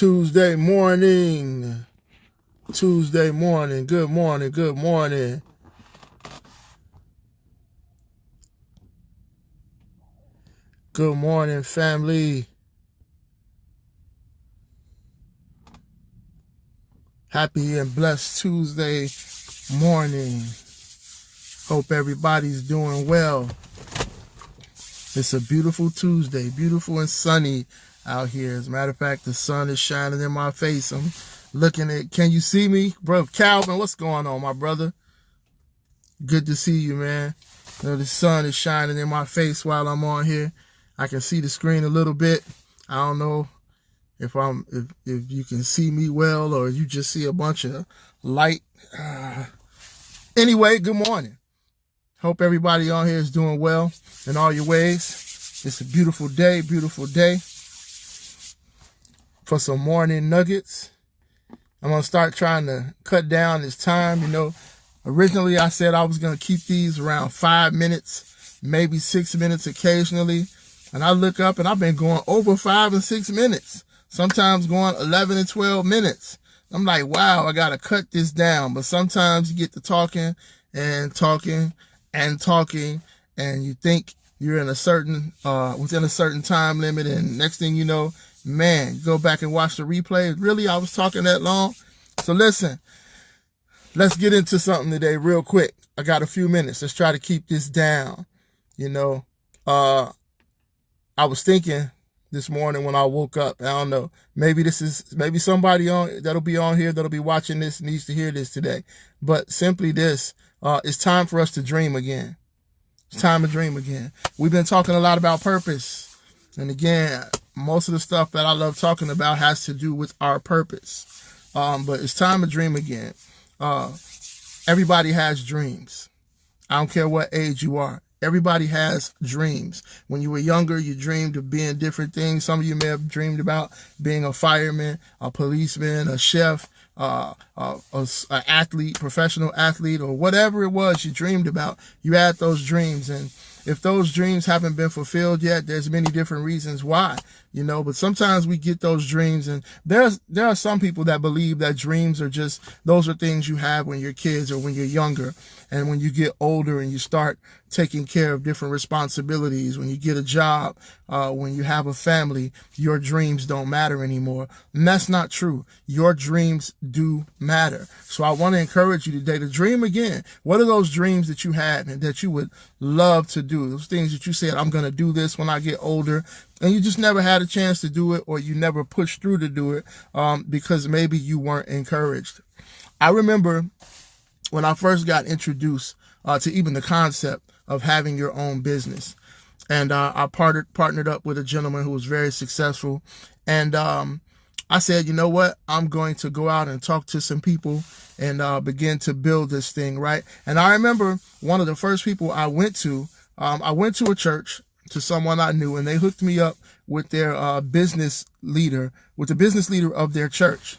Tuesday morning. Good morning. Good morning, family. Happy and blessed Tuesday morning. Hope everybody's doing well. It's a beautiful Tuesday, beautiful and sunny out here. As a matter of fact, the sun is shining in my face. I'm looking at, can you see me? Bro, Calvin, what's going on, my brother? Good to see you, man. You know, the sun is shining in my face while I'm on here. I can see the screen a little bit. I don't know if you can see me well or you just see a bunch of light. Anyway, good morning. Hope everybody on here is doing well in all your ways. It's a beautiful day for some morning nuggets. I'm going to start trying to cut down this time. You know, originally I said I was going to keep these around 5 minutes, maybe 6 minutes occasionally. And I look up and I've been going over 5 and 6 minutes, sometimes going 11 and 12 minutes. I'm like, wow, I got to cut this down. But sometimes you get to talking, and you think you're in a certain, within a certain time limit. And next thing you know, man, go back and watch the replay. Really, I was talking that long? So listen, let's get into something today real quick. I got a few minutes. Let's try to keep this down. You know, I was thinking this morning when I woke up, I don't know, maybe somebody that'll be on here, that'll be watching this needs to hear this today. But simply this, it's time for us to dream again. It's time to dream again. We've been talking a lot about purpose. And again, most of the stuff that I love talking about has to do with our purpose. But it's time to dream again. Everybody has dreams. I don't care what age you are. Everybody has dreams. When you were younger, you dreamed of being different things. Some of you may have dreamed about being a fireman, a policeman, a chef, an athlete, professional athlete, or whatever it was you dreamed about. You had those dreams. And if those dreams haven't been fulfilled yet, there's many different reasons why, you know, but sometimes we get those dreams. And there are some people that believe that dreams are just, those are things you have when you're kids or when you're younger. And when you get older and you start taking care of different responsibilities, when you get a job, when you have a family, your dreams don't matter anymore. And that's not true. Your dreams do matter. So I want to encourage you today to dream again. What are those dreams that you had and that you would love to do? Those things that you said, I'm going to do this when I get older, and you just never had a chance to do it, or you never pushed through to do it because maybe you weren't encouraged. I remember when I first got introduced to even the concept of having your own business. And I partnered up with a gentleman who was very successful. And I said, you know what? I'm going to go out and talk to some people and begin to build this thing, right? And I remember one of the first people I went to a church, to someone I knew, and they hooked me up with their business leader, with the business leader of their church.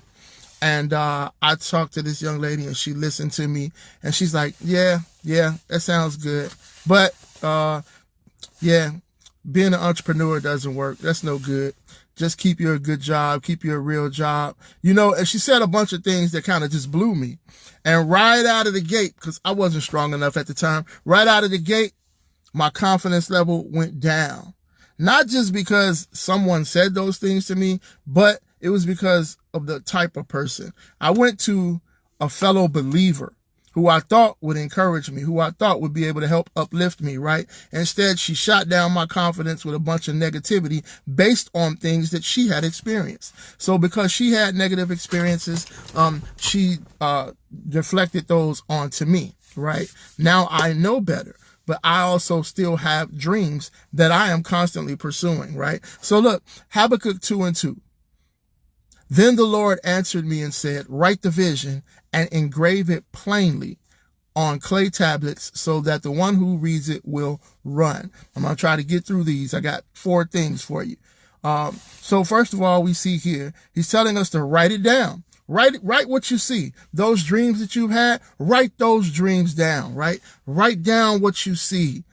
And I talked to this young lady and she listened to me and she's like, yeah, that sounds good. But being an entrepreneur doesn't work. That's no good. Just keep you a good job, keep you a real job. You know, and she said a bunch of things that kind of just blew me. And right out of the gate, because I wasn't strong enough at the time, right out of the gate, my confidence level went down. Not just because someone said those things to me, but it was because of the type of person. I went to a fellow believer who I thought would encourage me, who I thought would be able to help uplift me, right? Instead, she shot down my confidence with a bunch of negativity based on things that she had experienced. So because she had negative experiences, she deflected those onto me, right? Now I know better, but I also still have dreams that I am constantly pursuing, right? So look, Habakkuk 2:2. Then the Lord answered me and said, write the vision and engrave it plainly on clay tablets so that the one who reads it will run. I'm going to try to get through these. I got 4 things for you. So first of all, we see here, he's telling us to write it down. Write what you see. Those dreams that you've had, write those dreams down, right? Write down what you see.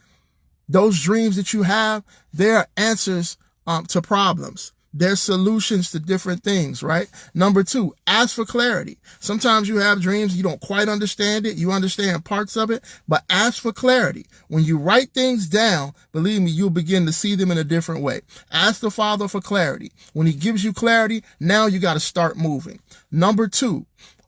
Those dreams that you have, they are answers to problems. There's solutions to different things, right? Number 2, ask for clarity. Sometimes you have dreams, you don't quite understand it. You understand parts of it, but ask for clarity. When you write things down, believe me, you'll begin to see them in a different way. Ask the Father for clarity. When he gives you clarity, now you got to start moving. Number 2,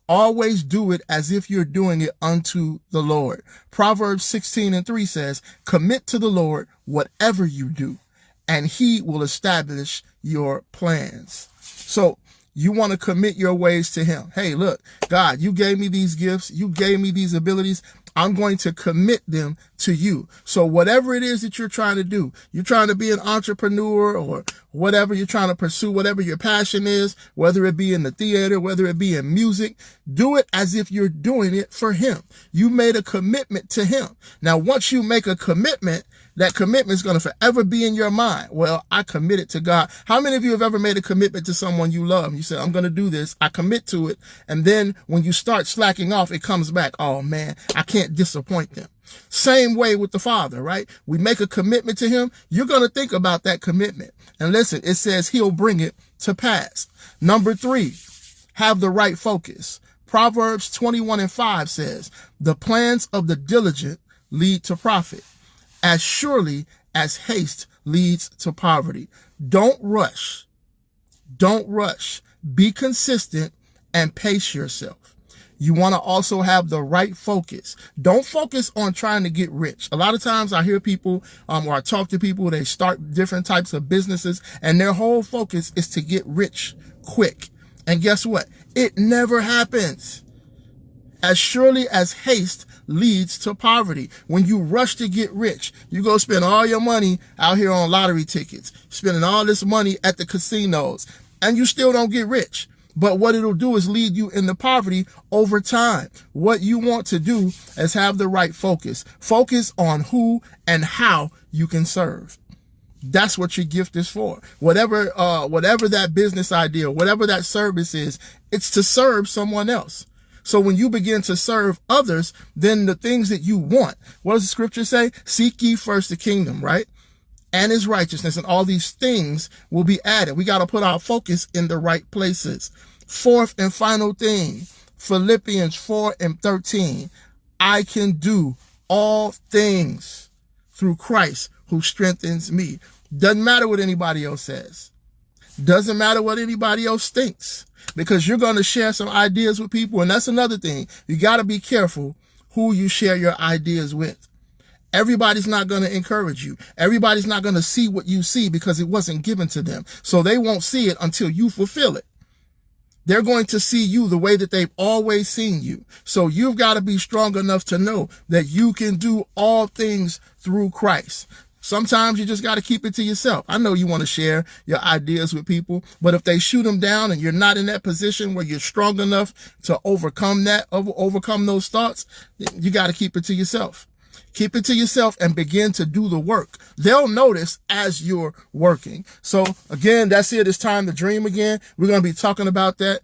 always do it as if you're doing it unto the Lord. Proverbs 16:3 says, commit to the Lord whatever you do, and he will establish your plans. So you want to commit your ways to him. Hey, look, God, you gave me these gifts. You gave me these abilities. I'm going to commit them to you. So whatever it is that you're trying to do, you're trying to be an entrepreneur or whatever you're trying to pursue, whatever your passion is, whether it be in the theater, whether it be in music, do it as if you're doing it for him. You made a commitment to him. Now, once you make a commitment, that commitment is going to forever be in your mind. Well, I committed to God. How many of you have ever made a commitment to someone you love? You said, I'm going to do this. I commit to it. And then when you start slacking off, it comes back. Oh man, I can't disappoint them. Same way with the Father, right? We make a commitment to him. You're going to think about that commitment. And listen, it says he'll bring it to pass. Number 3, have the right focus. Proverbs 21:5 says, the plans of the diligent lead to profit, as surely as haste leads to poverty. Don't rush. Don't rush. Be consistent and pace yourself. You want to also have the right focus. Don't focus on trying to get rich. A lot of times I hear people, or I talk to people, they start different types of businesses and their whole focus is to get rich quick. And guess what? It never happens. As surely as haste leads to poverty. When you rush to get rich, you go spend all your money out here on lottery tickets, spending all this money at the casinos, and you still don't get rich. But what it'll do is lead you into poverty over time. What you want to do is have the right focus. Focus on who and how you can serve. That's what your gift is for. Whatever that business idea, whatever that service is, it's to serve someone else. So when you begin to serve others, then the things that you want, what does the scripture say? Seek ye first the kingdom, right? And his righteousness, and all these things will be added. We got to put our focus in the right places. 4th and final thing, Philippians 4:13. I can do all things through Christ who strengthens me. Doesn't matter what anybody else says. Doesn't matter what anybody else thinks, because you're going to share some ideas with people. And that's another thing. You got to be careful who you share your ideas with. Everybody's not going to encourage you. Everybody's not going to see what you see because it wasn't given to them. So they won't see it until you fulfill it. They're going to see you the way that they've always seen you. So you've got to be strong enough to know that you can do all things through Christ. Sometimes you just got to keep it to yourself. I know you want to share your ideas with people, but if they shoot them down and you're not in that position where you're strong enough to overcome those thoughts, you got to keep it to yourself. Keep it to yourself and begin to do the work. They'll notice as you're working. So again, that's it. It's time to dream again. We're going to be talking about that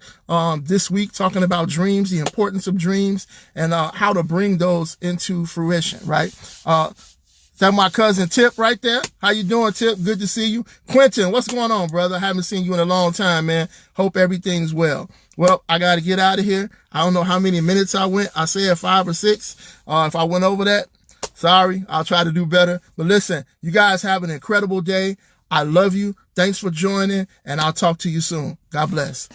this week, talking about dreams, the importance of dreams, and how to bring those into fruition, right? That's my cousin Tip right there. How you doing, Tip? Good to see you. Quentin, what's going on, brother? I haven't seen you in a long time, man. Hope everything's well. Well, I got to get out of here. I don't know how many minutes I went. I said 5 or 6. If I went over that, sorry, I'll try to do better. But listen, you guys have an incredible day. I love you. Thanks for joining, and I'll talk to you soon. God bless.